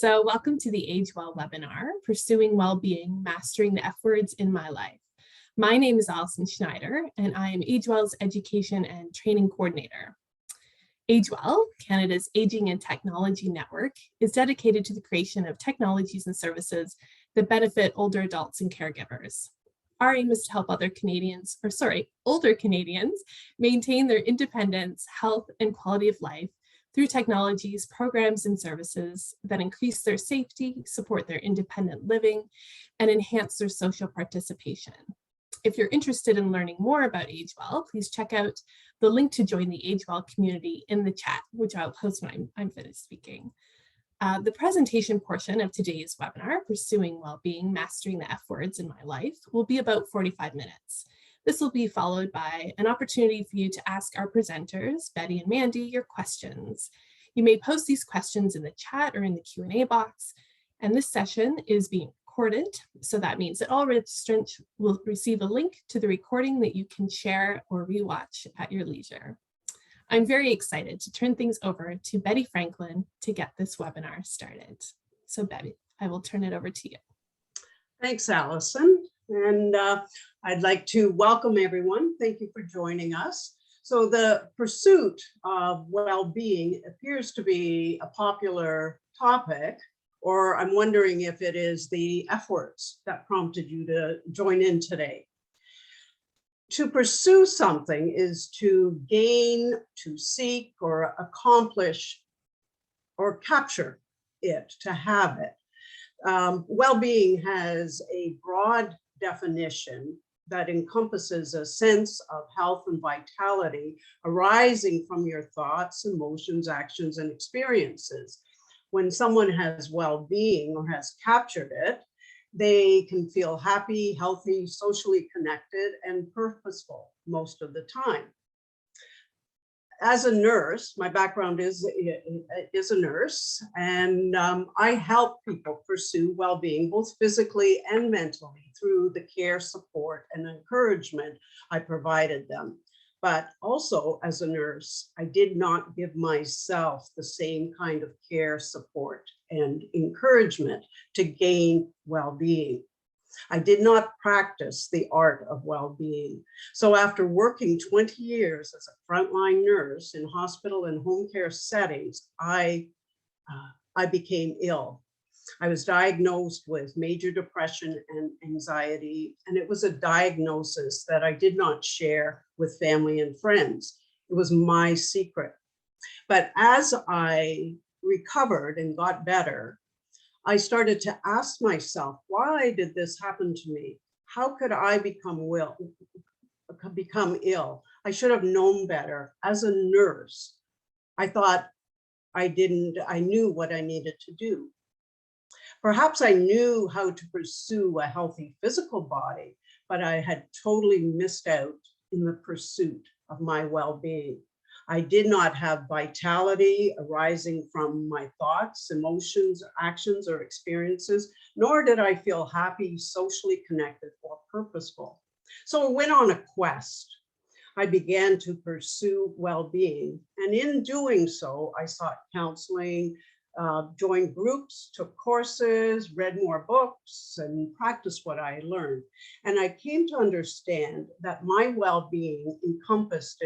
So welcome to the Age Well webinar, Pursuing Wellbeing, Mastering the F Words in My Life. My name is Alison Schneider, and I am Age Well's Education and Training Coordinator. Age Well, Canada's Aging and Technology Network, is dedicated to the creation of technologies and services that benefit older adults and caregivers. Our aim is to help older Canadians maintain their independence, health, and quality of life through technologies, programs, and services that increase their safety, support their independent living, and enhance their social participation. If you're interested in learning more about AgeWell, please check out the link to join the AgeWell community in the chat, which I'll post when I'm finished speaking. The presentation portion of today's webinar, Pursuing Wellbeing, Mastering the F Words in My Life, will be about 45 minutes. This will be followed by an opportunity for you to ask our presenters, Betty and Mandy, your questions. You may post these questions in the chat or in the Q&A box, and this session is being recorded, so that means that all registrants will receive a link to the recording that you can share or rewatch at your leisure. I'm very excited to turn things over to Betty Franklin to get this webinar started. So Betty, I will turn it over to you. Thanks, Allison. And I'd like to welcome everyone. Thank you for joining us. So the pursuit of well-being appears to be a popular topic, or I'm wondering if it is the F words that prompted you to join in today. To pursue something is to gain, to seek, or accomplish, or capture it, to have it. Well-being has a broad definition that encompasses a sense of health and vitality arising from your thoughts, emotions, actions, and experiences. When someone has well-being or has captured it, they can feel happy, healthy, socially connected, and purposeful most of the time. As a nurse, my background is a nurse, and I help people pursue well-being, both physically and mentally, through the care, support, and encouragement I provided them. But also as a nurse, I did not give myself the same kind of care, support, and encouragement to gain well-being. I did not practice the art of well-being. So after working 20 years as a frontline nurse in hospital and home care settings, I became ill. I was diagnosed with major depression and anxiety, and it was a diagnosis that I did not share with family and friends. It was my secret. But as I recovered and got better, I started to ask myself, why did this happen to me? How could I become ill? I should have known better. As a nurse, I thought I knew what I needed to do. Perhaps I knew how to pursue a healthy physical body, but I had totally missed out in the pursuit of my well-being. I did not have vitality arising from my thoughts, emotions, actions, or experiences, nor did I feel happy, socially connected, or purposeful. So I went on a quest. I began to pursue well-being, and in doing so, I sought counseling, joined groups, took courses, read more books, and practiced what I learned. And I came to understand that my well-being encompassed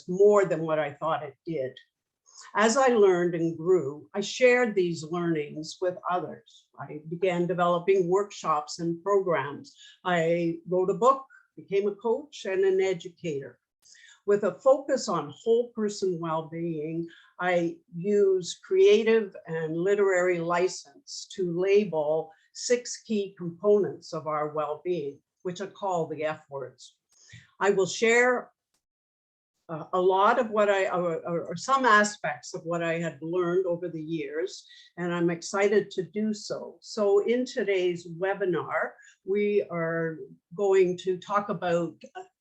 more than what I thought it did. As I learned and grew, I shared these learnings with others. I began developing workshops and programs. I wrote a book, became a coach and an educator. With a focus on whole person well-being, I use creative and literary license to label 6 key components of our well-being, which I call the F words. I will share a lot of what or some aspects of what I had learned over the years, and I'm excited to do so. So in today's webinar, we are going to talk about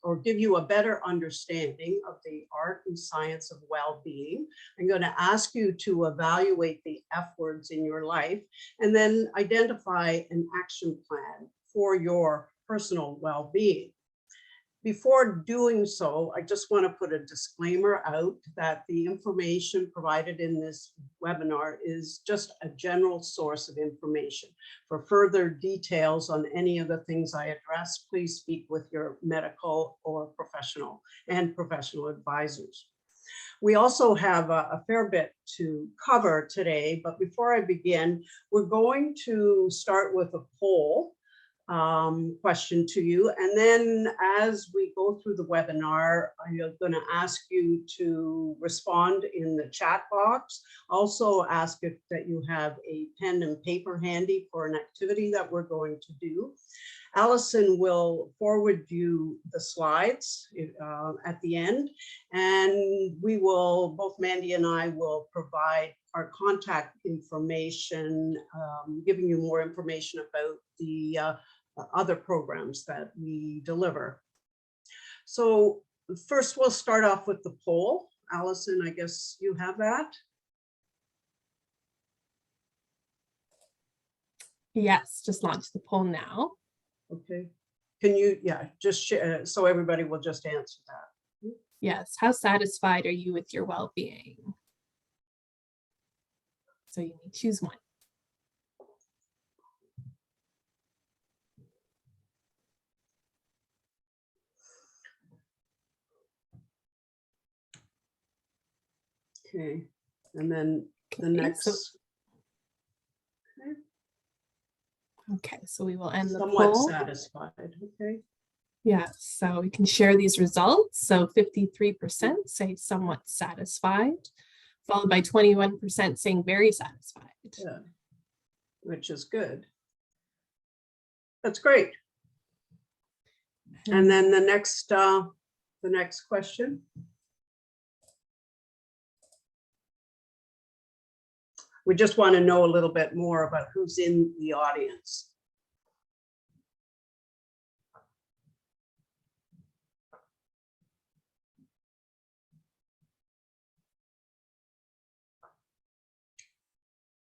or give you a better understanding of the art and science of well-being. I'm going to ask you to evaluate the F words in your life and then identify an action plan for your personal well-being. Before doing so, I just want to put a disclaimer out that the information provided in this webinar is just a general source of information. For further details on any of the things I address, please speak with your medical or professional advisors. We also have a fair bit to cover today, but before I begin, we're going to start with a poll question to you. And then as we go through the webinar, I'm going to ask you to respond in the chat box. Also ask if that you have a pen and paper handy for an activity that we're going to do. Allison will forward you the slides at the end, and we will, both Mandy and I will provide our contact information, giving you more information about the other programs that we deliver. So first we'll start off with the poll. Allison, I guess you have that? Yes, just launch the poll now. Okay. Can you, yeah, just share so everybody will just answer that. Yes, how satisfied are you with your well-being? So you may choose one. Okay, and then the Okay, next. Okay, so we will end the Somewhat poll. satisfied, okay. Yes, so we can share these results. So 53% say somewhat satisfied, followed by 21% saying very satisfied. Yeah, which is good. That's great. And then the next question. We just want to know a little bit more about who's in the audience.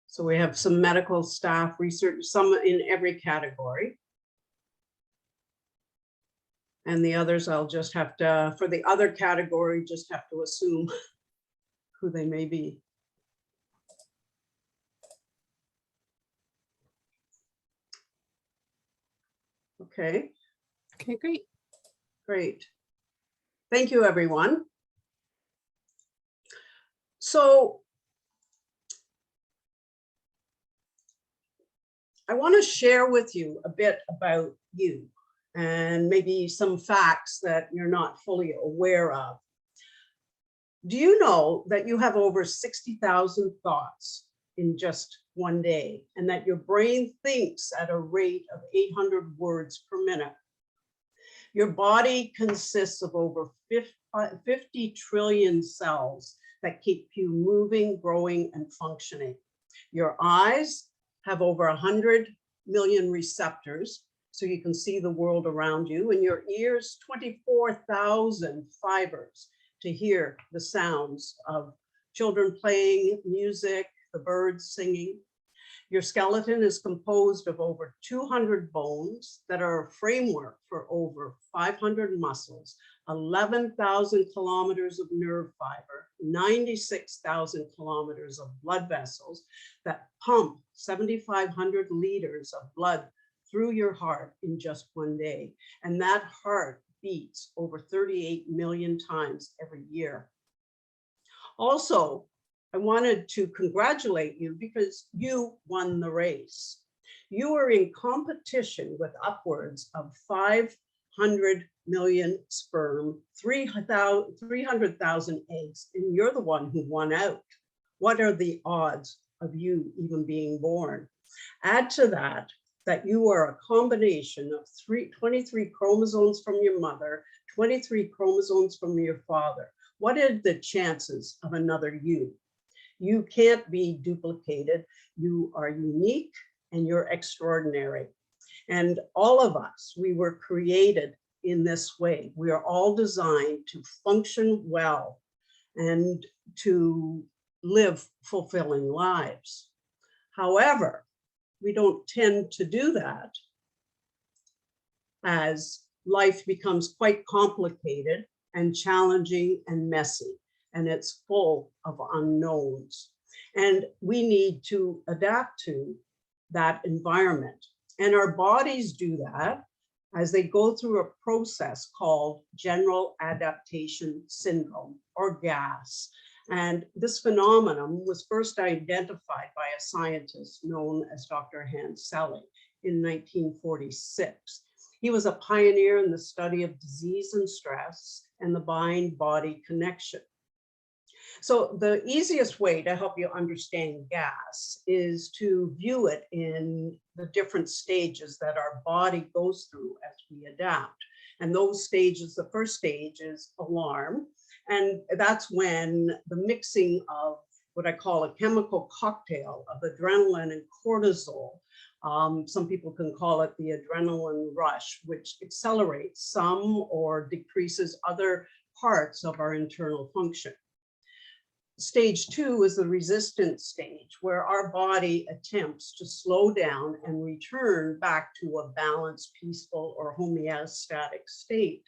So we have some medical staff, research, some in every category. And the others, I'll just have to, for the other category, just have to assume who they may be. Okay. Okay, great. Great. Thank you, everyone. So I want to share with you a bit about you and maybe some facts that you're not fully aware of. Do you know that you have over 60,000 thoughts in just one day, and that your brain thinks at a rate of 800 words per minute? Your body consists of over 50 trillion cells that keep you moving, growing, and functioning. Your eyes have over 100 million receptors, so you can see the world around you, and your ears, 24,000 fibers to hear the sounds of children playing, music, the birds singing. Your skeleton is composed of over 200 bones that are a framework for over 500 muscles, 11,000 kilometers of nerve fiber, 96,000 kilometers of blood vessels that pump 7,500 liters of blood through your heart in just one day. And that heart beats over 38 million times every year. Also, I wanted to congratulate you because you won the race. You were in competition with upwards of 500 million sperm, 300,000 eggs, and you're the one who won out. What are the odds of you even being born? Add to that you are a combination of 23 chromosomes from your mother, 23 chromosomes from your father. What are the chances of another you? You can't be duplicated. You are unique and you're extraordinary. And all of us, we were created in this way. We are all designed to function well and to live fulfilling lives. However, we don't tend to do that as life becomes quite complicated and challenging and messy, and it's full of unknowns. And we need to adapt to that environment. And our bodies do that as they go through a process called general adaptation syndrome, or GAS. And this phenomenon was first identified by a scientist known as Dr. Hans Selye in 1946. He was a pioneer in the study of disease and stress and the mind-body connection. So the easiest way to help you understand GAS is to view it in the different stages that our body goes through as we adapt. And those stages, the first stage is alarm. And that's when the mixing of what I call a chemical cocktail of adrenaline and cortisol. Some people can call it the adrenaline rush, which accelerates some or decreases other parts of our internal function. Stage 2 is the resistance stage, where our body attempts to slow down and return back to a balanced, peaceful, or homeostatic state.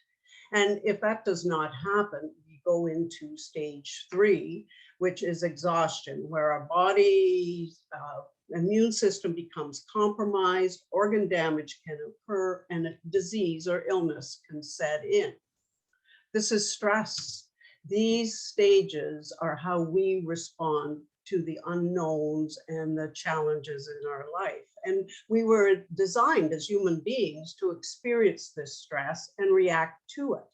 And if that does not happen, we go into stage 3, which is exhaustion, where our body's immune system becomes compromised, organ damage can occur, and a disease or illness can set in. This is stress. These stages are how we respond to the unknowns and the challenges in our life. And we were designed as human beings to experience this stress and react to it.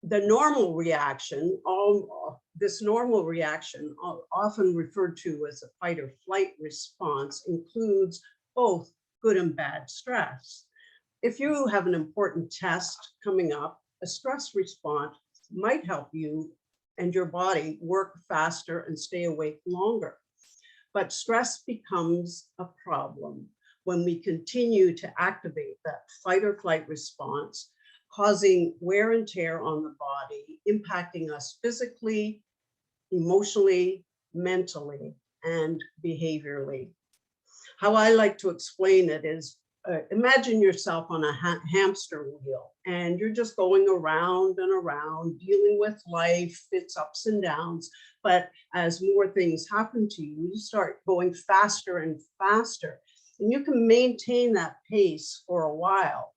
The normal reaction, this normal reaction, often referred to as a fight or flight response, includes both good and bad stress. If you have an important test coming up, a stress response might help you and your body work faster and stay awake longer. But stress becomes a problem when we continue to activate that fight or flight response, causing wear and tear on the body, impacting us physically, emotionally, mentally, and behaviorally. How I like to explain it is, imagine yourself on a hamster wheel, and you're just going around and around, dealing with life, its ups and downs. But as more things happen to you, you start going faster and faster. And you can maintain that pace for a while.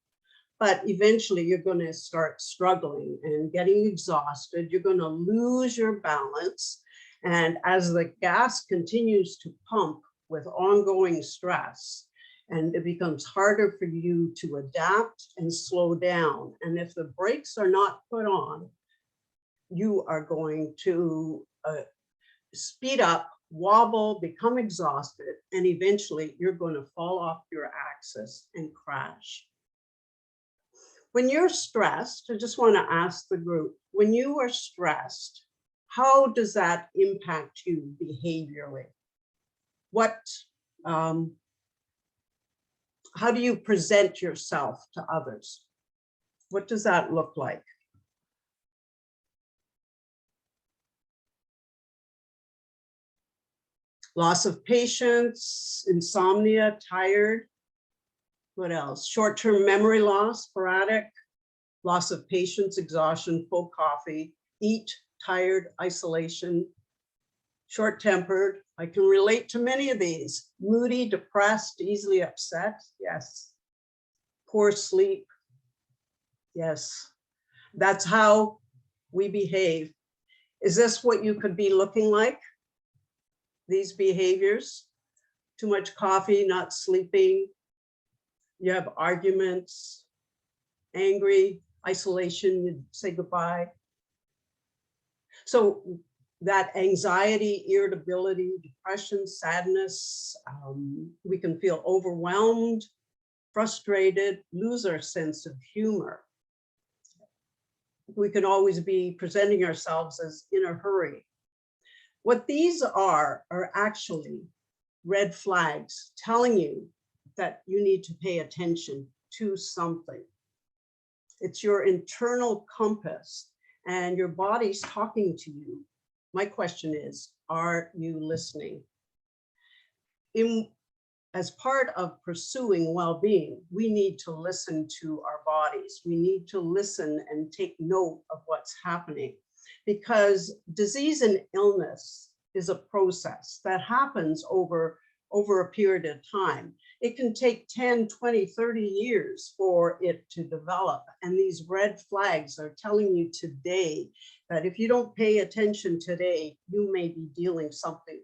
But eventually you're going to start struggling and getting exhausted. You're going to lose your balance. And as the gas continues to pump with ongoing stress, and it becomes harder for you to adapt and slow down. And if the brakes are not put on, you are going to speed up, wobble, become exhausted, and eventually you're going to fall off your axis and crash. When you're stressed, I just want to ask the group, when you are stressed, how does that impact you behaviorally? How do you present yourself to others? What does that look like? Loss of patience, insomnia, tired. What else? Short-term memory loss, sporadic, loss of patience, exhaustion, full coffee, eat, tired, isolation, short-tempered. I can relate to many of these. Moody, depressed, easily upset. Yes. Poor sleep. Yes. That's how we behave. Is this what you could be looking like? These behaviors? Too much coffee, not sleeping. You have arguments, angry, isolation, you say goodbye. So that anxiety, irritability, depression, sadness, we can feel overwhelmed, frustrated, lose our sense of humor. We can always be presenting ourselves as in a hurry. What these are actually red flags telling you that you need to pay attention to something. It's your internal compass and your body's talking to you. My question is, are you listening? as part of pursuing well-being, we need to listen to our bodies. We need to listen and take note of what's happening, because disease and illness is a process that happens over a period of time. It can take 10, 20, 30 years for it to develop. And these red flags are telling you today that if you don't pay attention today, you may be dealing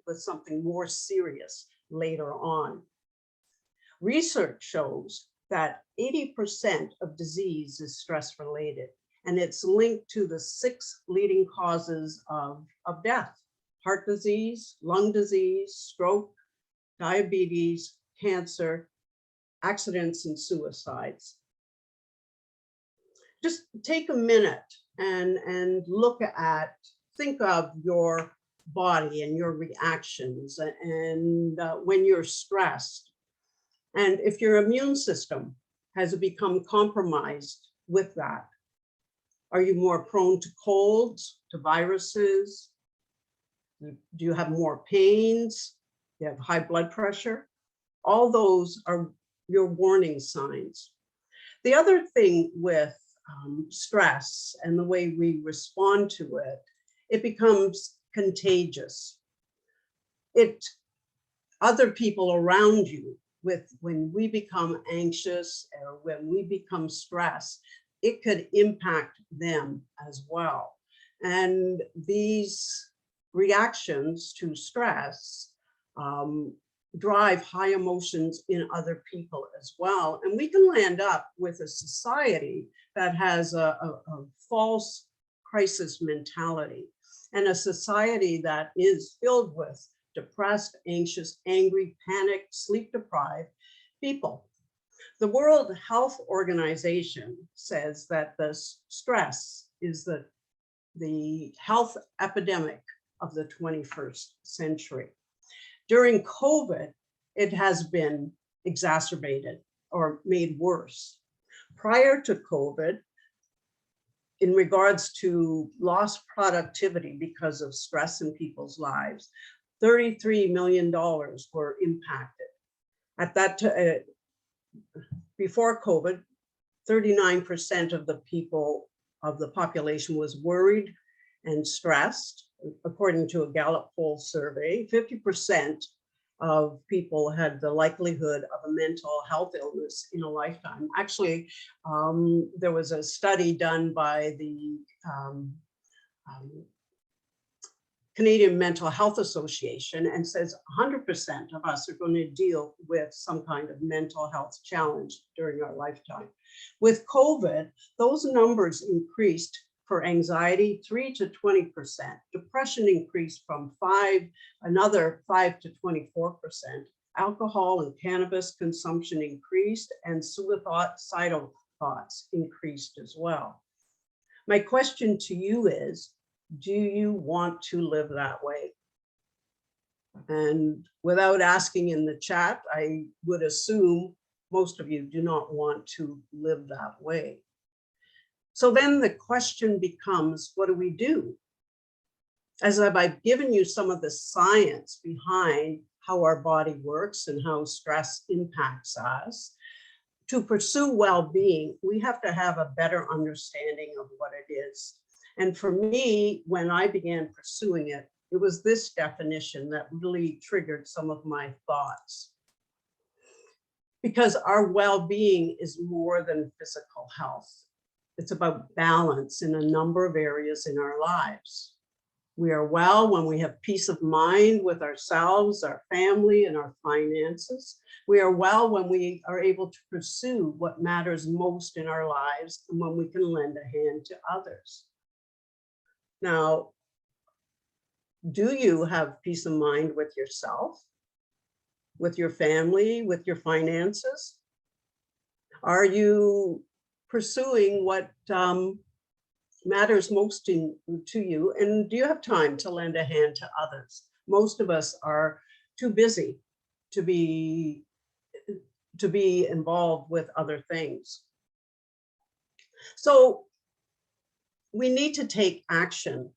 with something more serious later on. Research shows that 80% of disease is stress related, and it's linked to the 6 leading causes of death: heart disease, lung disease, stroke, diabetes, cancer, accidents, and suicides. Just take a minute and think of your body and your reactions and when you're stressed. And if your immune system has become compromised with that, are you more prone to colds, to viruses? Do you have more pains? Do you have high blood pressure? All those are your warning signs. The other thing with stress and the way we respond to it, it becomes contagious. Other people around you, when we become anxious or when we become stressed, it could impact them as well. And these reactions to stress drive high emotions in other people as well. And we can land up with a society that has a false crisis mentality, and a society that is filled with depressed, anxious, angry, panicked, sleep-deprived people. The World Health Organization says that the stress is the health epidemic of the 21st century. During COVID, it has been exacerbated or made worse. Prior to COVID, in regards to lost productivity because of stress in people's lives, $33 million were impacted. At that before COVID, 39% of the population was worried and stressed. According to a Gallup poll survey, 50% of people had the likelihood of a mental health illness in a lifetime. Actually, there was a study done by the Canadian Mental Health Association, and says 100% of us are going to deal with some kind of mental health challenge during our lifetime. With COVID, those numbers increased. For anxiety, 3 to 20%. Depression increased from another 5 to 24%. Alcohol and cannabis consumption increased, and suicidal thoughts increased as well. My question to you is, do you want to live that way? And without asking in the chat, I would assume most of you do not want to live that way. So then the question becomes, what do we do? As I've given you some of the science behind how our body works and how stress impacts us, to pursue well-being, we have to have a better understanding of what it is. And for me, when I began pursuing it, it was this definition that really triggered some of my thoughts. Because our well-being is more than physical health. It's about balance in a number of areas in our lives. We are well when we have peace of mind with ourselves, our family, and our finances. We are well when we are able to pursue what matters most in our lives and when we can lend a hand to others. Now, do you have peace of mind with yourself, with your family, with your finances? Are you pursuing what matters most to you? And do you have time to lend a hand to others? Most of us are too busy to be involved with other things. So we need to take action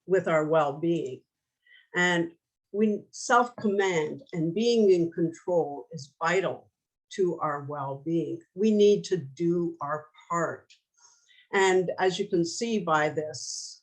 with our well-being. And self-command and being in control is vital to our well-being. We need to do our part. And as you can see by this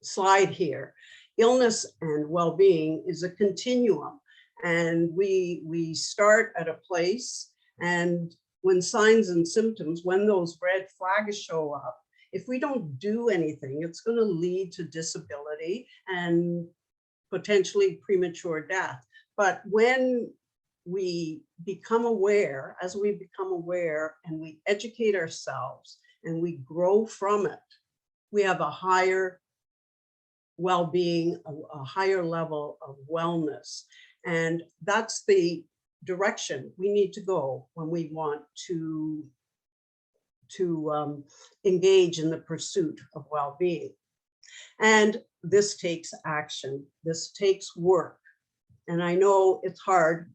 slide here, illness and well-being is a continuum. And we start at a place, and when signs and symptoms, when those red flags show up, if we don't do anything, it's going to lead to disability and potentially premature death. But when we become aware, as we become aware and we educate ourselves and we grow from it, we have a higher well-being, a higher level of wellness. And that's the direction we need to go when we want to engage in the pursuit of well-being. And this takes action. This takes work. And I know it's hard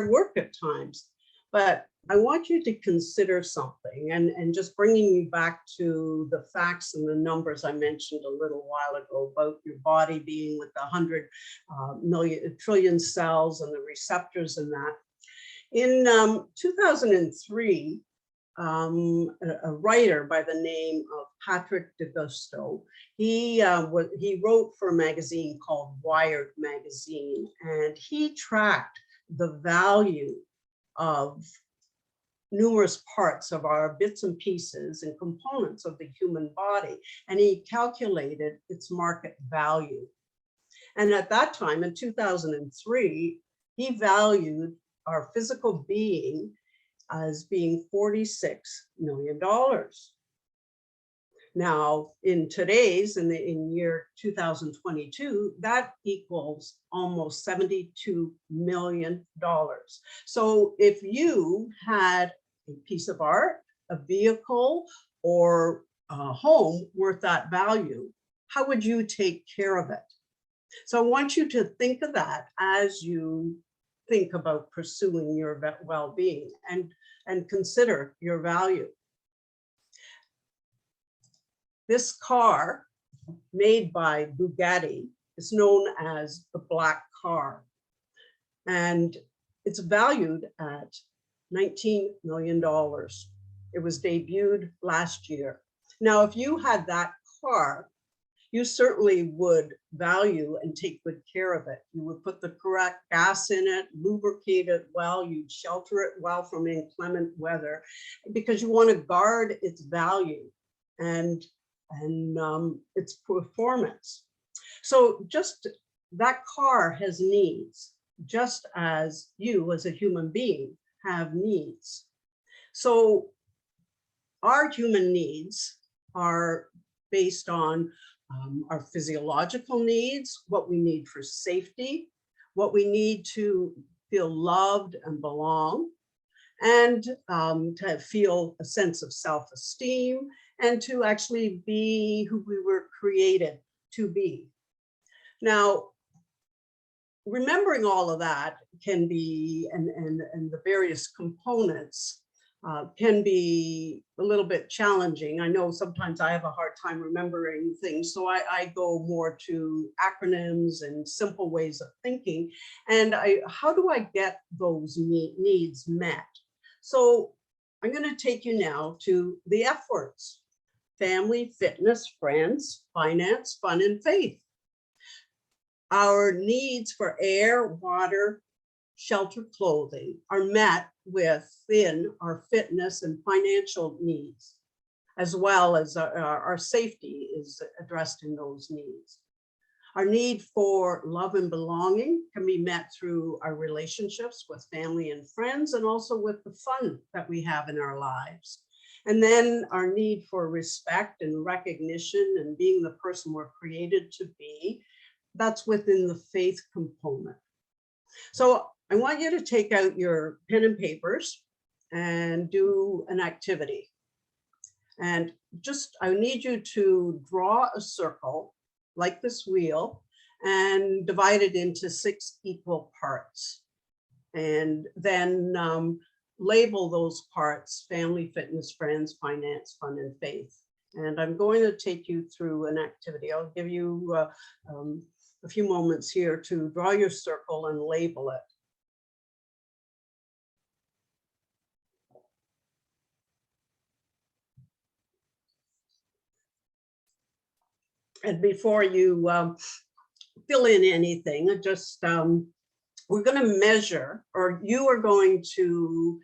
work at times, but I want you to consider something, and just bringing you back to the facts and the numbers I mentioned a little while ago about your body being with 100 trillion cells and the receptors in that. In 2003, a writer by the name of Patrick DeGusto, he wrote for a magazine called Wired magazine, and he tracked the value of numerous parts of our bits and pieces and components of the human body, and he calculated its market value. And at that time, in 2003, he valued our physical being as being $46 million. Now, in year 2022, that equals almost $72 million. So if you had a piece of art, a vehicle, or a home worth that value, how would you take care of it? So I want you to think of that as you think about pursuing your well-being, and consider your value. This car, made by Bugatti, is known as the black car, and it's valued at $19 million. It was debuted last year. Now, if you had that car, you certainly would value and take good care of it. You would put the correct gas in it, lubricate it well, you'd shelter it well from inclement weather, because you want to guard its value and its performance. So just that car has needs, just as you as a human being have needs. So our human needs are based on our physiological needs, what we need for safety, what we need to feel loved and belong, and to feel a sense of self-esteem, and to actually be who we were created to be. Now, remembering all of that can be, and the various components can be a little bit challenging. I know sometimes I have a hard time remembering things, so I go more to acronyms and simple ways of thinking. And how do I get those needs met? So I'm going to take you now to the F words: family, fitness, friends, finance, fun, and faith. Our needs for air, water, shelter, clothing are met within our fitness and financial needs, as well as our safety is addressed in those needs. Our need for love and belonging can be met through our relationships with family and friends, and also with the fun that we have in our lives. And then our need for respect and recognition and being the person we're created to be, that's within the faith component. So I want you to take out your pen and papers and do an activity. And I need you to draw a circle like this wheel and divide it into 6 equal parts. And then label those parts: family, fitness, friends, finance, fun, and faith. And I'm going to take you through an activity. I'll give you a few moments here to draw your circle and label it. And before you fill in anything, just we're going to measure, or you are going to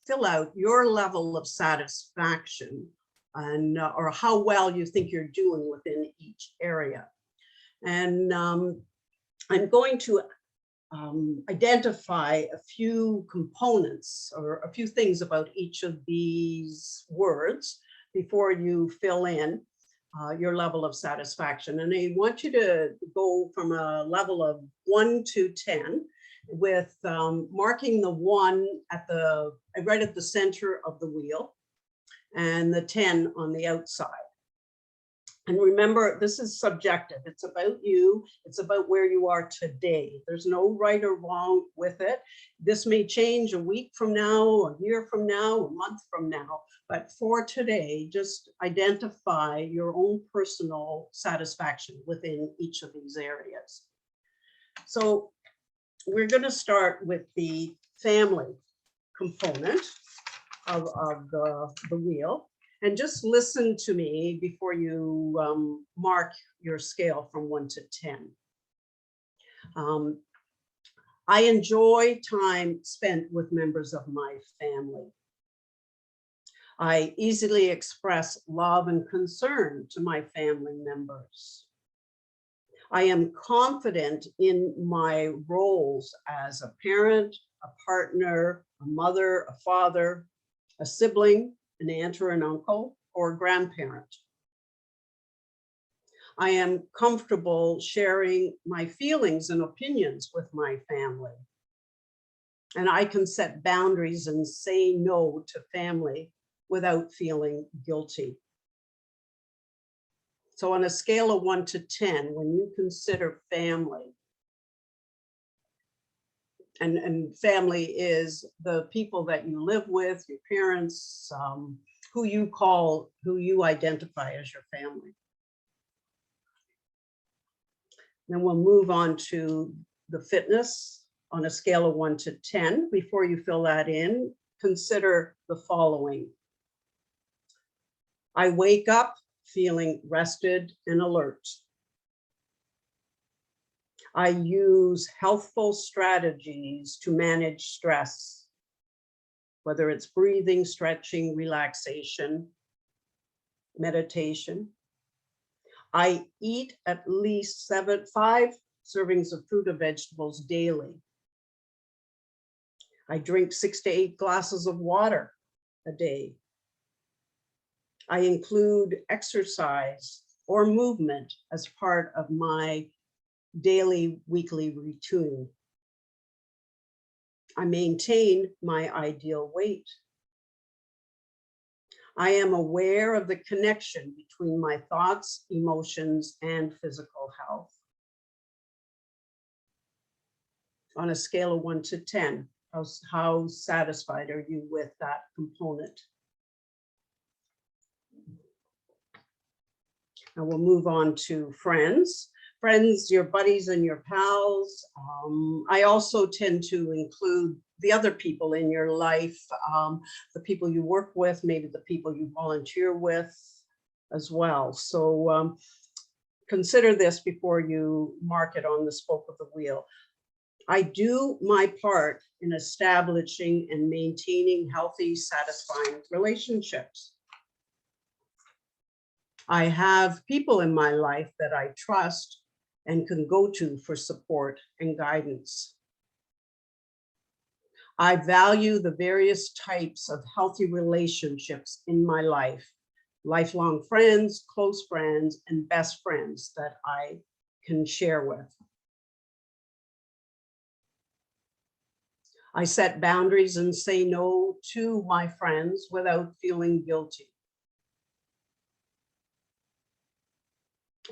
fill out your level of satisfaction and or how well you think you're doing within each area. And I'm going to identify a few components or a few things about each of these words before you fill in your level of satisfaction. And I want you to go from a level of 1 to 10 with marking the 1 at right at the center of the wheel and the 10 on the outside. And remember, this is subjective. It's about you. It's about where you are today. There's no right or wrong with it. This may change a week from now, a year from now, a month from now. But for today, just identify your own personal satisfaction within each of these areas. So we're going to start with the family component of the wheel. And just listen to me before you mark your scale from 1 to 10. I enjoy time spent with members of my family. I easily express love and concern to my family members. I am confident in my roles as a parent, a partner, a mother, a father, a sibling, an aunt or an uncle, or a grandparent. I am comfortable sharing my feelings and opinions with my family. And I can set boundaries and say no to family without feeling guilty. So on a scale of 1 to 10, when you consider family, and family is the people that you live with, your parents, who you identify as your family. Then we'll move on to the fitness on a scale of 1 to 10. Before you fill that in, consider the following. I wake up feeling rested and alert. I use healthful strategies to manage stress, whether it's breathing, stretching, relaxation, meditation. I eat at least 5 servings of fruit or vegetables daily. I drink 6 to 8 glasses of water a day. I include exercise or movement as part of my daily, weekly routine. I maintain my ideal weight. I am aware of the connection between my thoughts, emotions, and physical health. On a scale of 1 to 10, how satisfied are you with that component? Now we'll move on to friends. Friends, your buddies and your pals. I also tend to include the other people in your life, the people you work with, maybe the people you volunteer with as well. So consider this before you mark it on the spoke of the wheel. I do my part in establishing and maintaining healthy, satisfying relationships. I have people in my life that I trust and can go to for support and guidance. I value the various types of healthy relationships in my life, lifelong friends, close friends, and best friends that I can share with. I set boundaries and say no to my friends without feeling guilty.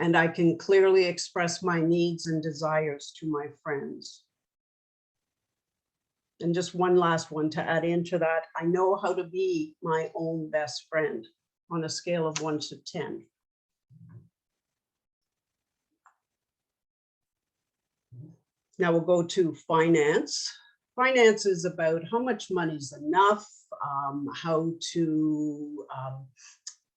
And I can clearly express my needs and desires to my friends. And just one last one to add into that, I know how to be my own best friend. on a scale of 1 to 10. Now we'll go to finance. Finance is about how much money is enough, how to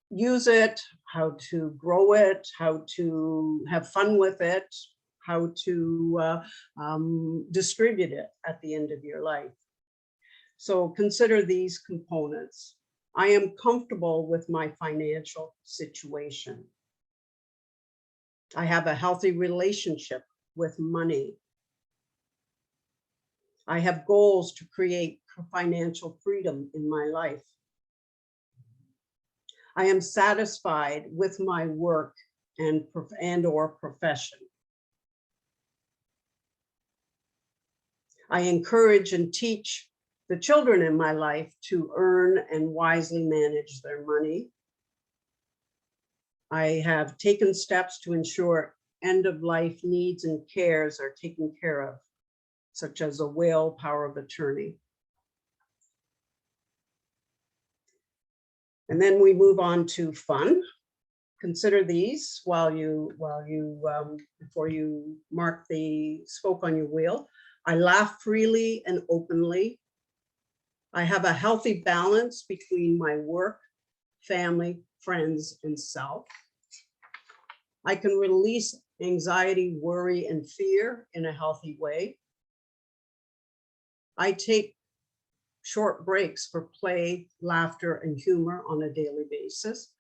use it, how to grow it, how to have fun with it, how to distribute it at the end of your life. So consider these components. I am comfortable with my financial situation. I have a healthy relationship with money. I have goals to create financial freedom in my life. I am satisfied with my work and or profession. I encourage and teach the children in my life to earn and wisely manage their money. I have taken steps to ensure end-of-life needs and cares are taken care of, such as a will, power of attorney. And then we move on to fun. Consider these before you mark the spoke on your wheel. I laugh freely and openly. I have a healthy balance between my work, family, friends, and self. I can release anxiety, worry, and fear in a healthy way. I take short breaks for play, laughter, and humor on a daily basis.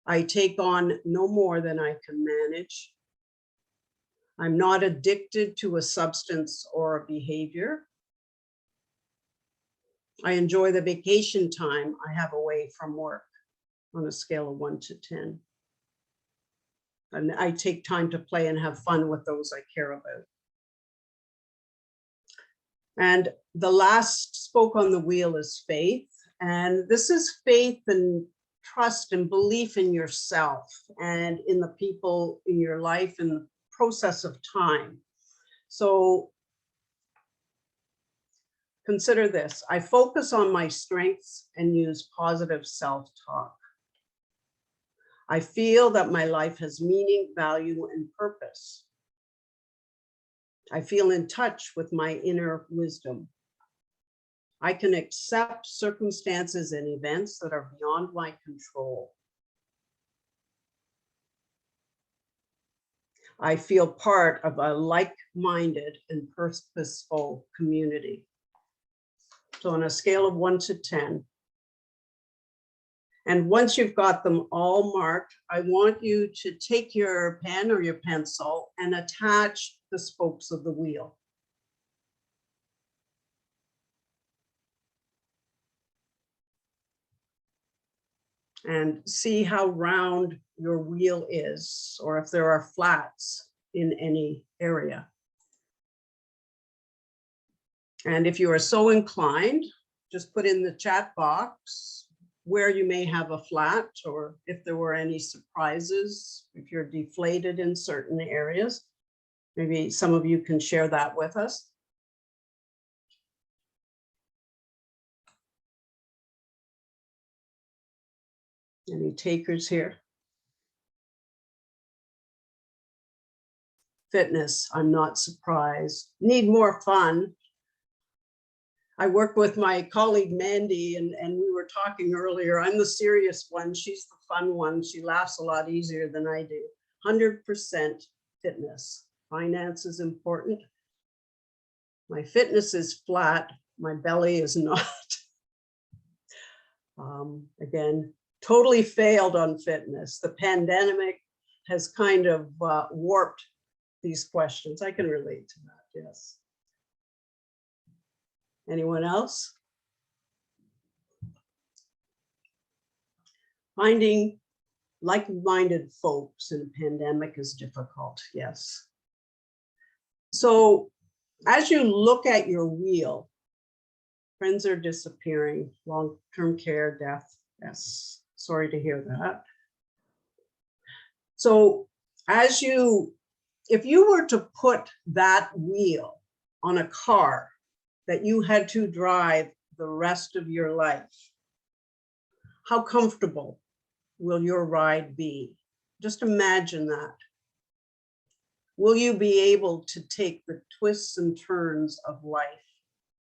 I take on no more than I can manage. I'm not addicted to a substance or a behavior. I enjoy the vacation time I have away from work on a scale of 1 to 10. And I take time to play and have fun with those I care about. And the last spoke on the wheel is faith. And this is faith and trust and belief in yourself and in the people in your life in the process of time. So consider this. I focus on my strengths and use positive self-talk. I feel that my life has meaning, value, and purpose. I feel in touch with my inner wisdom. I can accept circumstances and events that are beyond my control. I feel part of a like-minded and purposeful community. So on a scale of 1 to 10. And once you've got them all marked, I want you to take your pen or your pencil and attach the spokes of the wheel. And see how round your wheel is, or if there are flats in any area. And if you are so inclined, just put in the chat box where you may have a flat, or if there were any surprises, if you're deflated in certain areas. Maybe some of you can share that with us. Any takers here? Fitness, I'm not surprised. Need more fun. I work with my colleague Mandy, and we were talking earlier. I'm the serious one. She's the fun one. She laughs a lot easier than I do. 100% fitness. Finance is important. My fitness is flat. My belly is not. Again, totally failed on fitness. The pandemic has kind of warped these questions. I can relate to that, yes. Anyone else? Finding like-minded folks in a pandemic is difficult, yes. So as you look at your wheel, friends are disappearing, long-term care, death, yes, sorry to hear that. So if you were to put that wheel on a car that you had to drive the rest of your life, How comfortable will your ride be? Just imagine that. Will you be able to take the twists and turns of life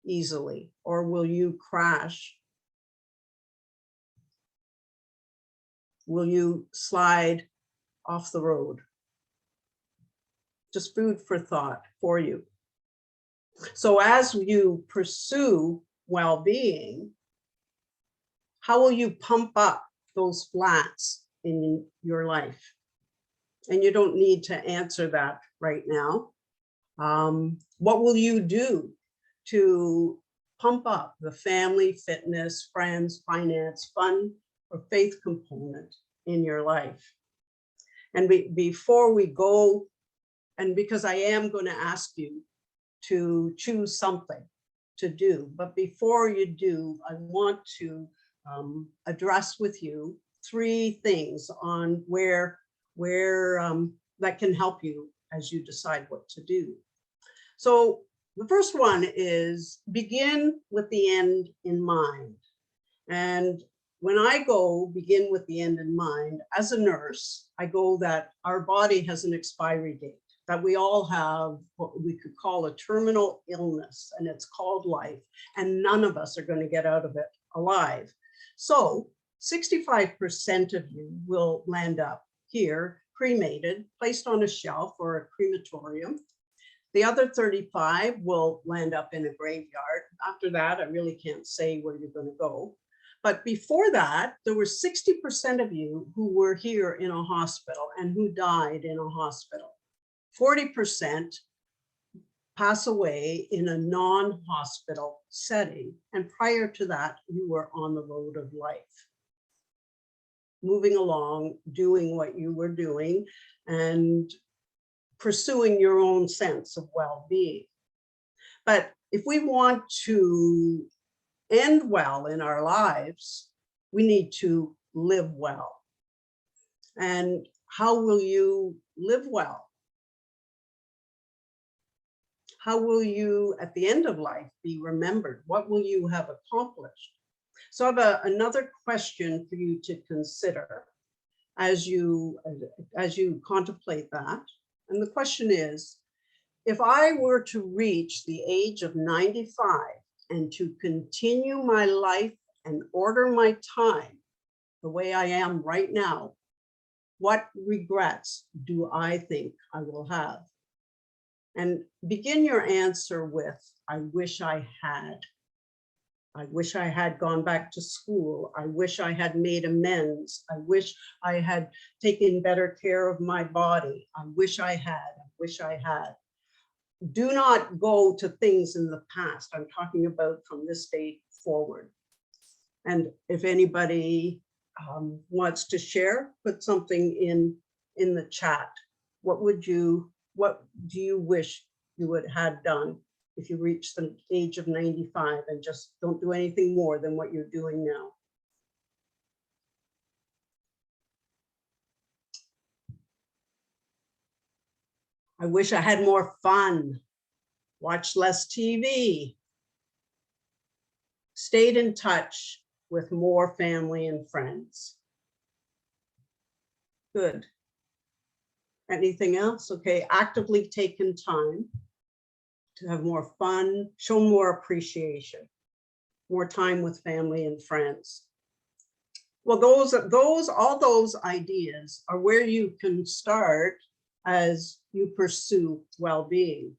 easily, or will you crash? Will you slide off the road? Just food for thought for you. So as you pursue well-being, how will you pump up those flats in your life? And you don't need to answer that right now. What will you do to pump up the family, fitness, friends, finance, fun, or faith component in your life? And before we go, and because I am going to ask you to choose something to do, but before you do, I want to address with you 3 things on where that can help you as you decide what to do. So the first one is begin with the end in mind. And when I go begin with the end in mind, as a nurse, I go that our body has an expiry date, that we all have what we could call a terminal illness, and it's called life, and none of us are going to get out of it alive. So 65% of you will land up here, cremated, placed on a shelf or a crematorium. The other 35 will land up in a graveyard. After that, I really can't say where you're going to go. But before that, there were 60% of you who were here in a hospital and who died in a hospital. 40% pass away in a non-hospital setting. And prior to that, you were on the road of life, moving along, doing what you were doing, and pursuing your own sense of well-being. But if we want to end well in our lives, we need to live well. And how will you live well? How will you, at the end of life, be remembered? What will you have accomplished? So I have another question for you to consider as you contemplate that. And the question is, if I were to reach the age of 95 and to continue my life and order my time the way I am right now, what regrets do I think I will have? And begin your answer with, I wish I had. I wish I had gone back to school. I wish I had made amends. I wish I had taken better care of my body. I wish I had. I wish I had. Do not go to things in the past. I'm talking about from this day forward. And if anybody wants to share, put something in the chat. What do you wish you would have done if you reach the age of 95 and just don't do anything more than what you're doing now? I wish I had more fun, watched less TV, stayed in touch with more family and friends. Good. Anything else? Okay, actively taken time to have more fun, show more appreciation, more time with family and friends. Well, all those ideas are where you can start as you pursue well-being.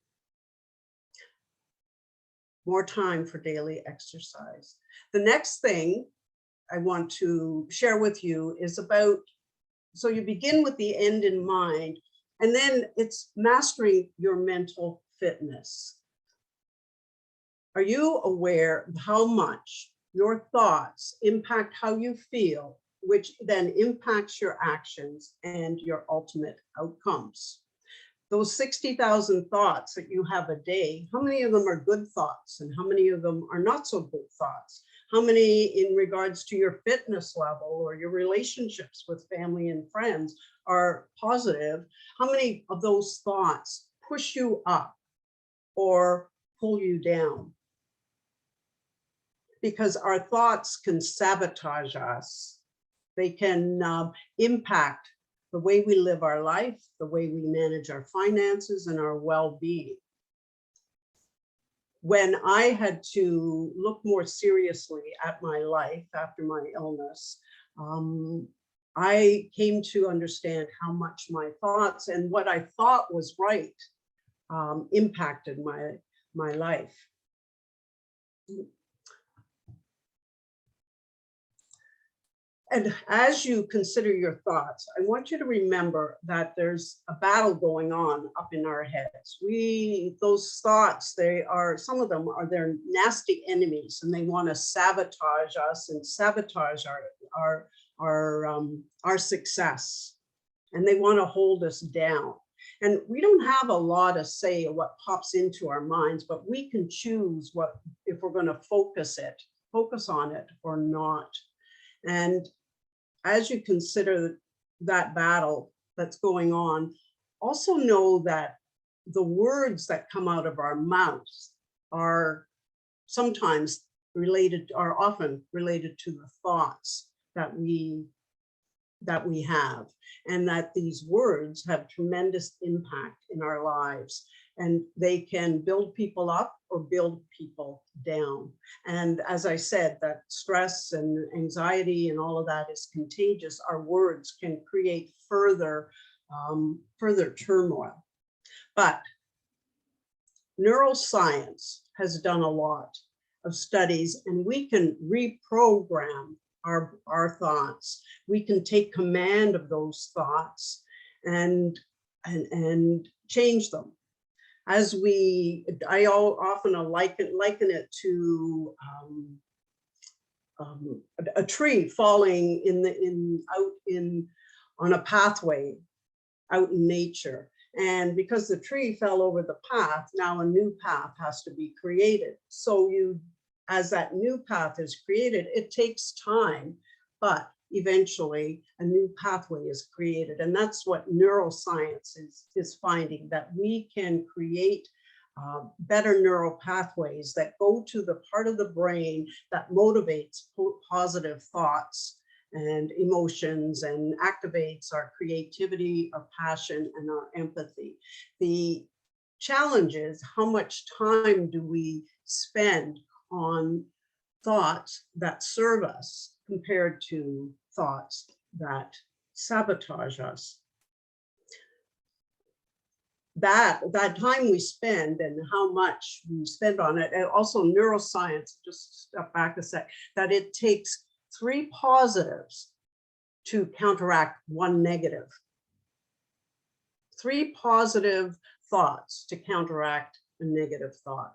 More time for daily exercise. The next thing I want to share with you is about, so you begin with the end in mind, and then it's mastering your mental fitness. Are you aware of how much your thoughts impact how you feel, which then impacts your actions and your ultimate outcomes? Those 60,000 thoughts that you have a day, how many of them are good thoughts and how many of them are not so good thoughts? How many in regards to your fitness level or your relationships with family and friends are positive? How many of those thoughts push you up or pull you down? because our thoughts can sabotage us. They can impact the way we live our life, the way we manage our finances and our well-being. When I had to look more seriously at my life after my illness, I came to understand how much my thoughts and what I thought was right impacted my life. And as you consider your thoughts, I want you to remember that there's a battle going on up in our heads. Those thoughts, some of them are their nasty enemies, and they want to sabotage us and sabotage our success. And they want to hold us down. And we don't have a lot of say of what pops into our minds, but we can choose if we're going to focus on it or not. And as you consider that battle that's going on, also know that the words that come out of our mouths are often related to the thoughts that we have, and that these words have tremendous impact in our lives, and they can build people up or build people down. And as I said, that stress and anxiety and all of that is contagious. Our words can create further turmoil. But neuroscience has done a lot of studies, and we can reprogram our thoughts. We can take command of those thoughts and change them. I often liken it to a tree falling on a pathway out in nature. And because the tree fell over the path, now a new path has to be created. So as that new path is created, it takes time, but eventually a new pathway is created. And that's what neuroscience is finding, that we can create better neural pathways that go to the part of the brain that motivates positive thoughts and emotions and activates our creativity, our passion, and our empathy. The challenge is, how much time do we spend on thoughts that serve us compared to thoughts that sabotage us? That time we spend and how much we spend on it, and also neuroscience, just step back a sec, that it takes 3 positives to counteract 1 negative. 3 positive thoughts to counteract a negative thought.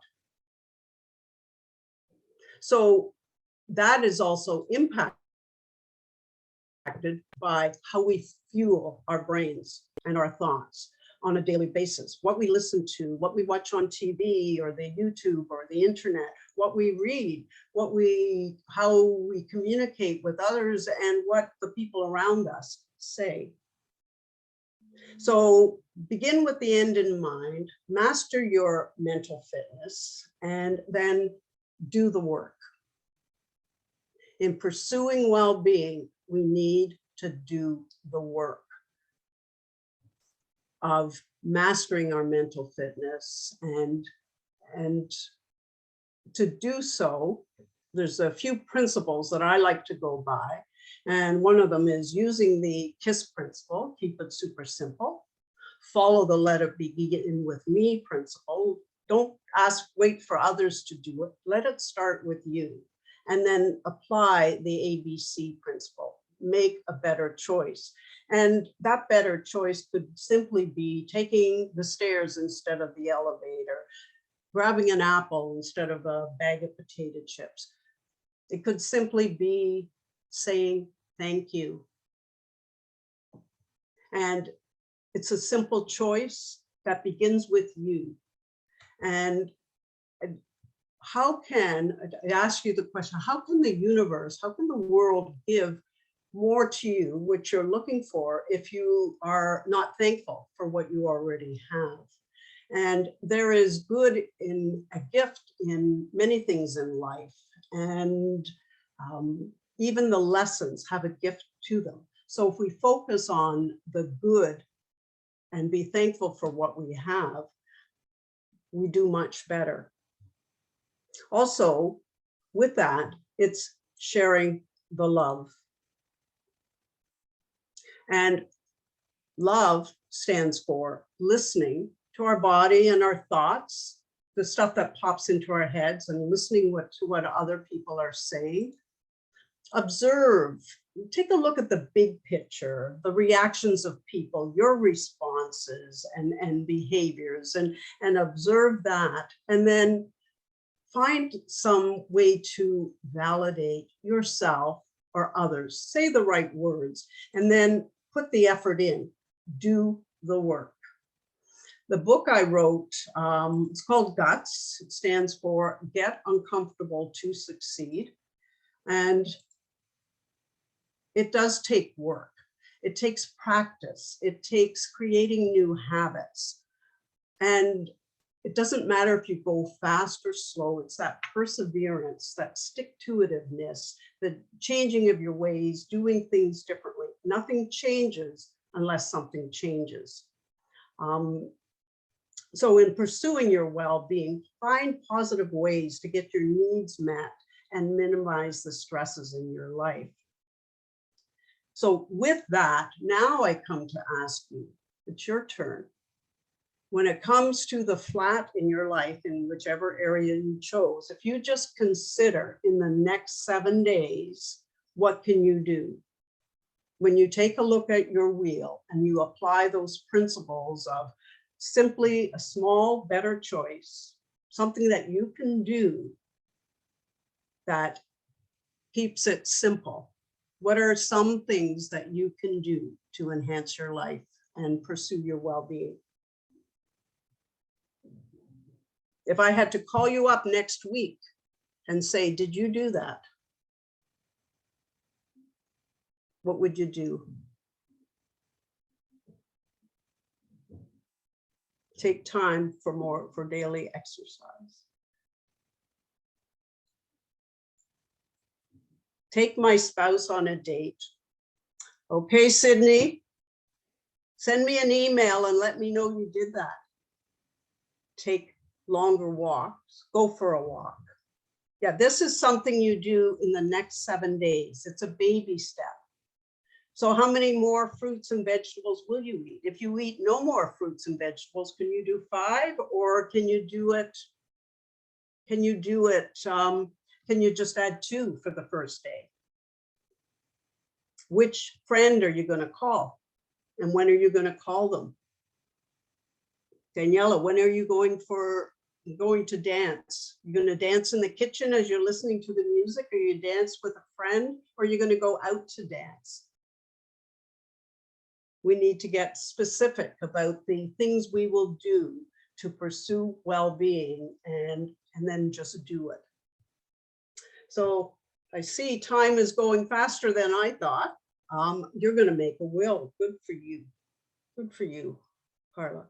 So that is also impacted by how we fuel our brains and our thoughts on a daily basis. What we listen to, what we watch on TV or the YouTube or the internet, what we read, how we communicate with others, and what the people around us say. So begin with the end in mind, master your mental fitness, and then do the work. In pursuing well-being, we need to do the work of mastering our mental fitness, and to do so, there's a few principles that I like to go by. And one of them is using the KISS principle, keep it super simple. Follow the let it begin with me principle. Don't wait for others to do it. Let it start with you. And then apply the ABC principle. Make a better choice. And that better choice could simply be taking the stairs instead of the elevator, grabbing an apple instead of a bag of potato chips. It could simply be saying thank you. And it's a simple choice that begins with you. And I ask you the question, how can the universe, how can the world give more to you, which you're looking for, if you are not thankful for what you already have? And there is good in a gift in many things in life. and even the lessons have a gift to them. So if we focus on the good and be thankful for what we have, we do much better. Also, with that, it's sharing the love. And love stands for listening to our body and our thoughts, the stuff that pops into our heads, and listening to what other people are saying. Observe, take a look at the big picture, the reactions of people, your responses and behaviors, and observe that. And then find some way to validate yourself or others. Say the right words, and then put the effort in. Do the work. The book I wrote, it's called Guts. It stands for Get Uncomfortable to Succeed. And it does take work. It takes practice. It takes creating new habits. And it doesn't matter if you go fast or slow. It's that perseverance, that stick-to-itiveness, the changing of your ways, doing things differently. Nothing changes unless something changes. So in pursuing your well-being, find positive ways to get your needs met and minimize the stresses in your life. So with that, now I come to ask you, it's your turn. When it comes to the flat in your life, in whichever area you chose, if you just consider in the next 7 days, what can you do? When you take a look at your wheel and you apply those principles of simply a small, better choice, something that you can do that keeps it simple. What are some things that you can do to enhance your life and pursue your well-being? If I had to call you up next week and say, did you do that? What would you do? Take time for daily exercise. Take my spouse on a date. Okay, Sydney, send me an email and let me know you did that. Take longer walks, go for a walk. Yeah, this is something you do in the next 7 days. It's a baby step. So how many more fruits and vegetables will you eat? If you eat no more fruits and vegetables, can you do 5, or can you do it? Can you just add 2 for the first day? Which friend are you going to call? And when are you going to call them? Daniela, when are you going to dance? You're going to dance in the kitchen as you're listening to the music, or you dance with a friend, or you're going to go out to dance? We need to get specific about the things we will do to pursue well-being, and then just do it. So I see time is going faster than I thought. You're going to make a will. Good for you. Good for you, Carla.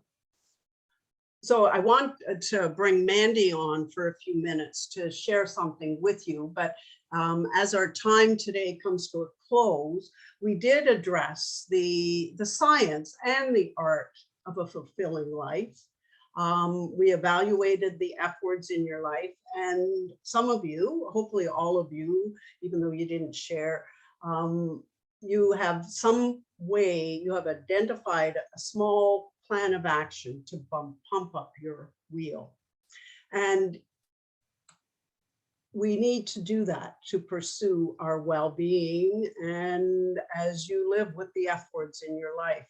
So I want to bring Mandy on for a few minutes to share something with you, but as our time today comes to a close, we did address the science and the art of a fulfilling life. We evaluated the F words in your life, and some of you, hopefully all of you, even though you didn't share, you have some way, you have identified a small plan of action to pump up your wheel. And we need to do that to pursue our well-being, and as you live with the F words in your life.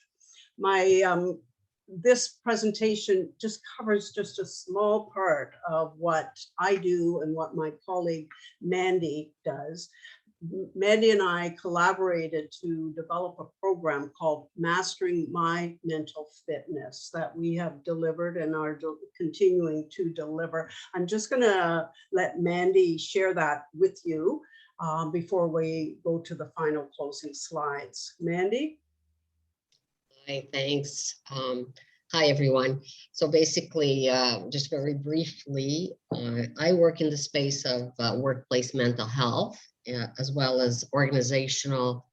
This presentation just covers just a small part of what I do and what my colleague Mandy does. Mandy and I collaborated to develop a program called Mastering My Mental Fitness that we have delivered and are continuing to deliver. I'm just going to let Mandy share that with you before we go to the final closing slides. Mandy? Hi, thanks. Hi, everyone. So basically, just very briefly, I work in the space of workplace mental health, as well as organizational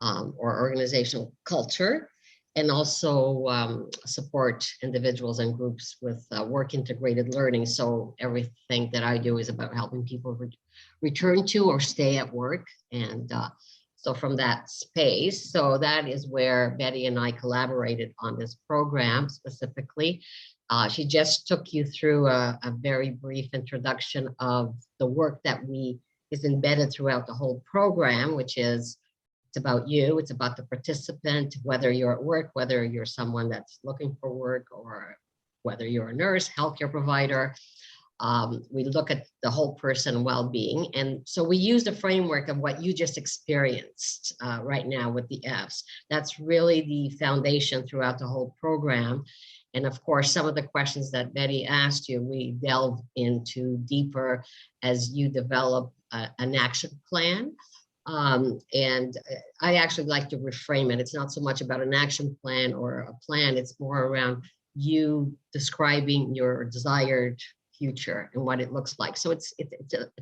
or organizational culture, and also support individuals and groups with work integrated learning. So everything that I do is about helping people return to or stay at work. And so from that space, so that is where Betty and I collaborated on this program specifically. She just took you through a very brief introduction of the work that is embedded throughout the whole program, which is it's about you, it's about the participant, whether you're at work, whether you're someone that's looking for work, or whether you're a nurse, healthcare provider. We look at the whole person well-being. And so we use the framework of what you just experienced right now with the Fs. That's really the foundation throughout the whole program. And of course, some of the questions that Betty asked you, we delve into deeper as you develop an action plan. And I actually like to reframe it. It's not so much about an action plan or a plan. It's more around you describing your desired future and what it looks like. So it's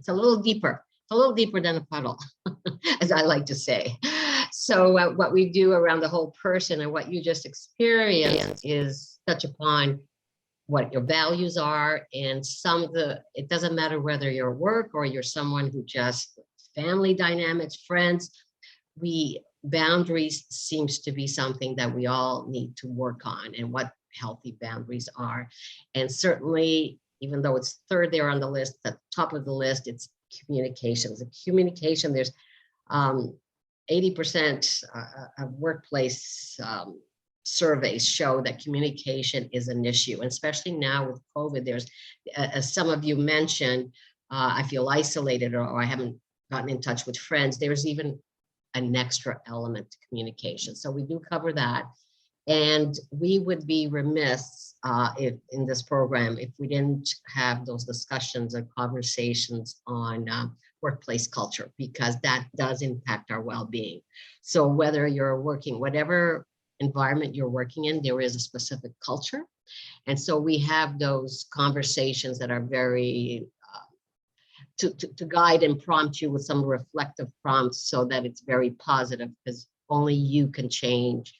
a little deeper. It's a little deeper than a puddle, as I like to say. So what we do around the whole person and what you just experienced is touch upon what your values are, and it doesn't matter whether you're at work or you're someone who just family dynamics, friends. Boundaries seems to be something that we all need to work on, and what healthy boundaries are. And certainly, even though it's third there on the list, at the top of the list, it's communications. The communication, there's 80% of workplace surveys show that communication is an issue, and especially now with COVID. There's, as some of you mentioned, I feel isolated, or I haven't gotten in touch with friends. There's even an extra element to communication. So we do cover that. And we would be remiss in this program if we didn't have those discussions and conversations on workplace culture, because that does impact our well-being. So whether you're working, whatever environment you're working in, there is a specific culture. And so we have those conversations that are very to guide and prompt you with some reflective prompts, so that it's very positive, because only you can change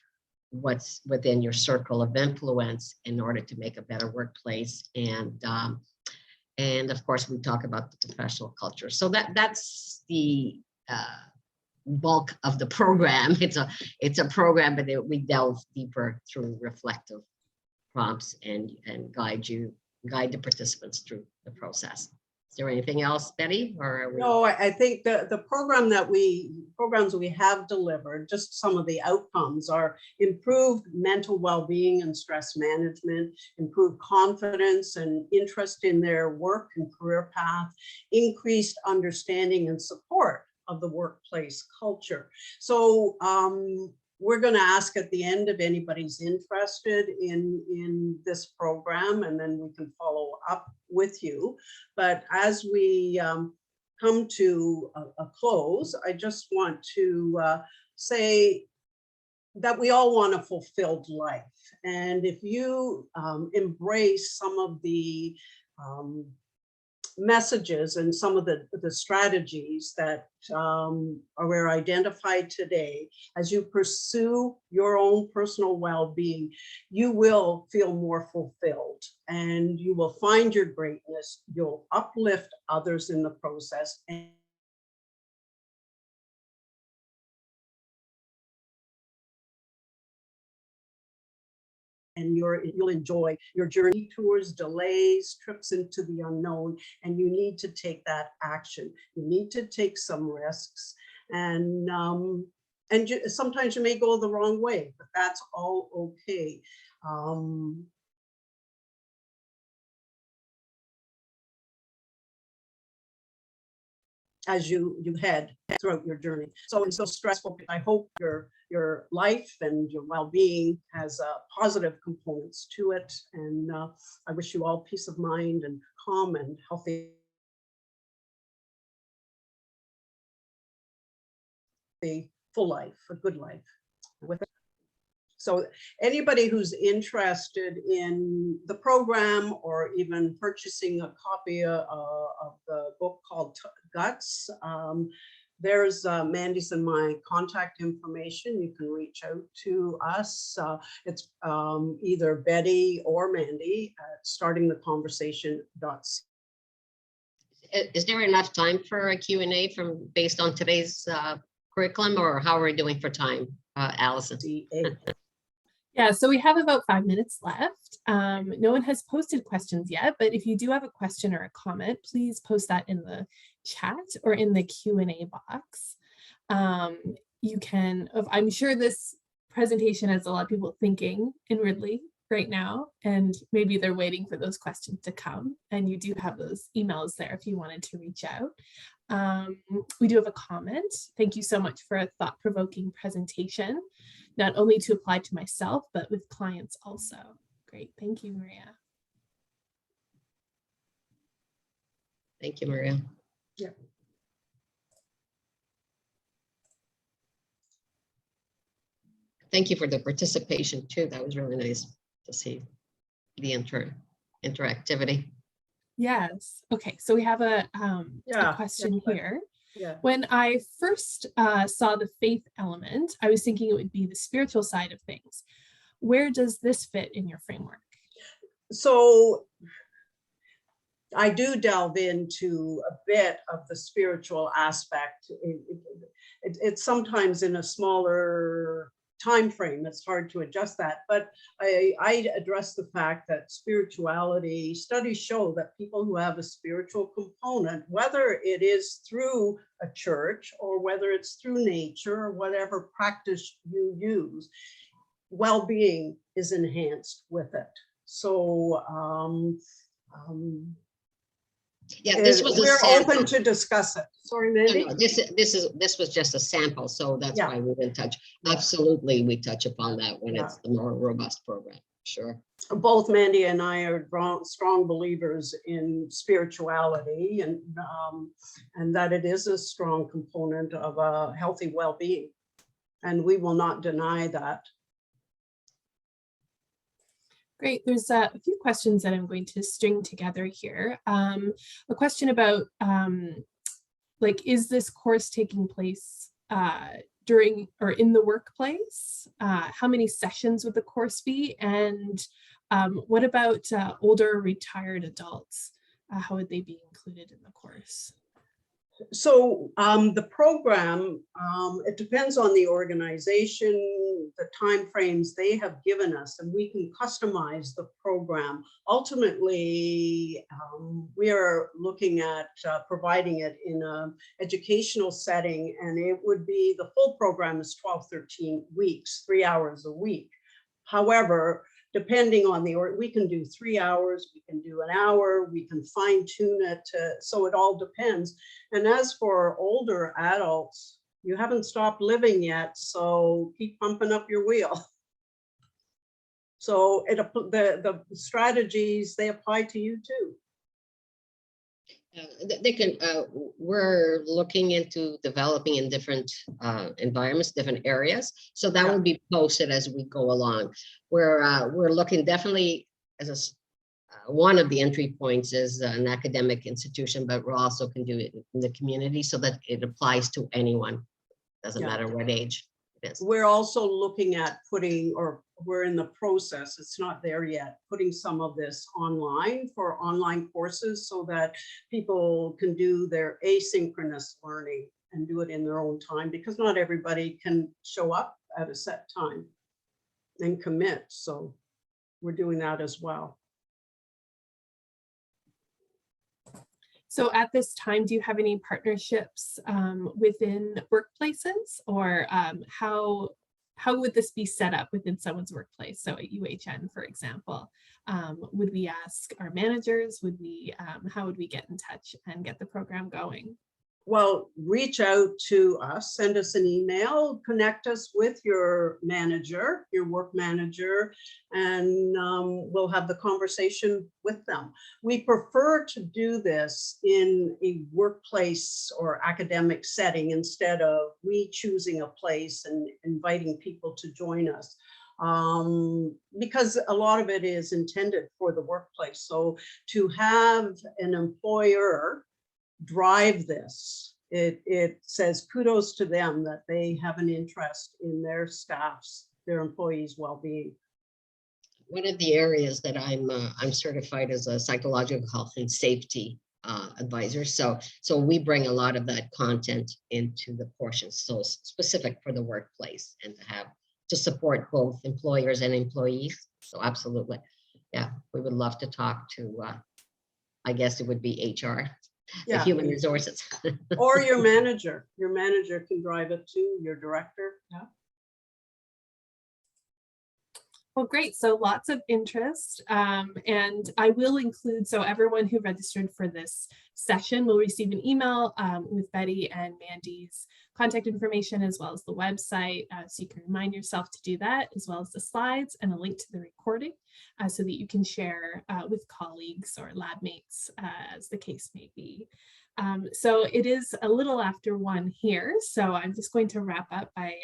what's within your circle of influence in order to make a better workplace. And of course, we talk about the professional culture. So that's the bulk of the program. It's a program, but we delve deeper through reflective prompts and guide the participants through the process. Is there anything else, Betty? Or No, I think the programs we have delivered, just some of the outcomes are improved mental well-being and stress management, improved confidence and interest in their work and career path, increased understanding and support of the workplace culture. So we're going to ask at the end if anybody's interested in this program, and then we can follow up with you. But as we come to a close, I just want to say that we all want a fulfilled life. And if you embrace some of the messages and some of the strategies that are identified today, as you pursue your own personal well-being, you will feel more fulfilled, and you will find your greatness. You'll uplift others in the process, and you'll enjoy your journey. Tours, delays, trips into the unknown, and you need to take that action. You need to take some risks, and sometimes you may go the wrong way, but that's all okay. As you head throughout your journey. So it's so stressful. I hope your life and your well-being has positive components to it. And I wish you all peace of mind and calm and healthy, full life, a good life. With So anybody who's interested in the program or even purchasing a copy of the book called Guts, there's Mandy's and my contact information. You can reach out to us. It's either Betty or Mandy at startingtheconversation.ca. Is there enough time for a Q&A from based on today's curriculum, or how are we doing for time, Allison? Yeah, so we have about 5 minutes left. No one has posted questions yet, but if you do have a question or a comment, please post that in the chat or in the Q&A box. You can, I'm sure this presentation has a lot of people thinking inwardly right now, and maybe they're waiting for those questions to come, and you do have those emails there if you wanted to reach out. We do have a comment. Thank you so much for a thought-provoking presentation, not only to apply to myself, but with clients also. Great, thank you, Maria. Thank you, Maria. Yeah. Thank you for the participation too. That was really nice to see the interactivity. Yes. Okay. So we have a question here. Yeah. When I first saw the faith element, I was thinking it would be the spiritual side of things. Where does this fit in your framework? So I do delve into a bit of the spiritual aspect. It's sometimes in a smaller time frame, it's hard to adjust that, but I address the fact that spirituality, studies show that people who have a spiritual component, whether it is through a church or whether it's through nature or whatever practice you use, well-being is enhanced with it. So yeah, this was we're open to discuss it. Sorry, Mandy. No, this was just a sample, so that's why we didn't touch. Absolutely, we touch upon that when it's the more robust program. Sure. Both Mandy and I are strong believers in spirituality, and that it is a strong component of a healthy well-being, and we will not deny that. Great. There's a few questions that I'm going to string together here. A question about like, is this course taking place during or in the workplace? How many sessions would the course be? And what about older retired adults? How would they be included in the course? So the program, it depends on the organization, the timeframes they have given us, and we can customize the program. Ultimately, we are looking at providing it in an educational setting, and it would be, the full program is 12, 13 weeks, 3 hours a week. However, depending on we can do 3 hours, we can do an hour, we can fine tune it, so it all depends. And as for older adults, you haven't stopped living yet, so keep pumping up your wheel. So the strategies, they apply to you too. They can. We're looking into developing in different environments, different areas. So that will be posted as we go along. We're looking definitely as one of the entry points is an academic institution, but we also can do it in the community so that it applies to anyone. Doesn't matter what age it is. We're also looking at putting, or we're in the process, it's not there yet, putting some of this online for online courses so that people can do their asynchronous learning and do it in their own time, because not everybody can show up at a set time and commit. So we're doing that as well. So at this time, do you have any partnerships within workplaces, or how would this be set up within someone's workplace? So at UHN, for example, would we ask our managers? Would we? How would we get in touch and get the program going? Well, reach out to us, send us an email, connect us with your manager, your work manager, and we'll have the conversation with them. We prefer to do this in a workplace or academic setting instead of we choosing a place and inviting people to join us. because a lot of it is intended for the workplace. So to have an employer drive this, it says kudos to them that they have an interest in their staff's, their employees' well-being. One of the areas that I'm certified as a psychological health and safety advisor. So we bring a lot of that content into the portions, so specific for the workplace and to support both employers and employees. So absolutely. Yeah, we would love to talk to, I guess it would be HR, the human resources. Or your manager. Your manager can drive it too, your director. Yeah. Well, great. So lots of interest. And I will include, so everyone who registered for this session will receive an email with Betty and Mandy's contact information, as well as the website. So you can remind yourself to do that, as well as the slides and a link to the recording so that you can share with colleagues or lab mates as the case may be. So it is a little after 1 here, so I'm just going to wrap up by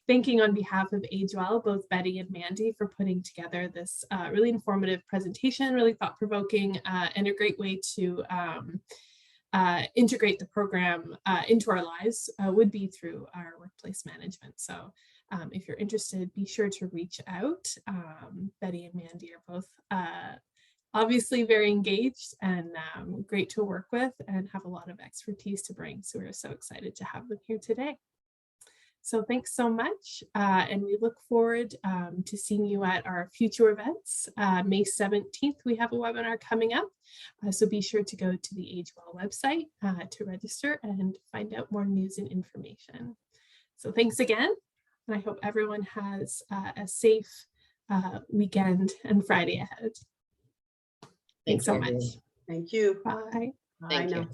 thanking on behalf of AgeWell, both Betty and Mandy, for putting together this really informative presentation, really thought-provoking, and a great way to integrate the program into our lives would be through our workplace management. So if you're interested, be sure to reach out. Betty and Mandy are both obviously very engaged and great to work with and have a lot of expertise to bring. So we're so excited to have them here today. So thanks so much. And we look forward to seeing you at our future events. May 17th, we have a webinar coming up. So be sure to go to the AgeWell website to register and find out more news and information. So thanks again. And I hope everyone has a safe weekend and Friday ahead. Thanks so much. Everyone. Thank you. Bye. Bye Thank now. you.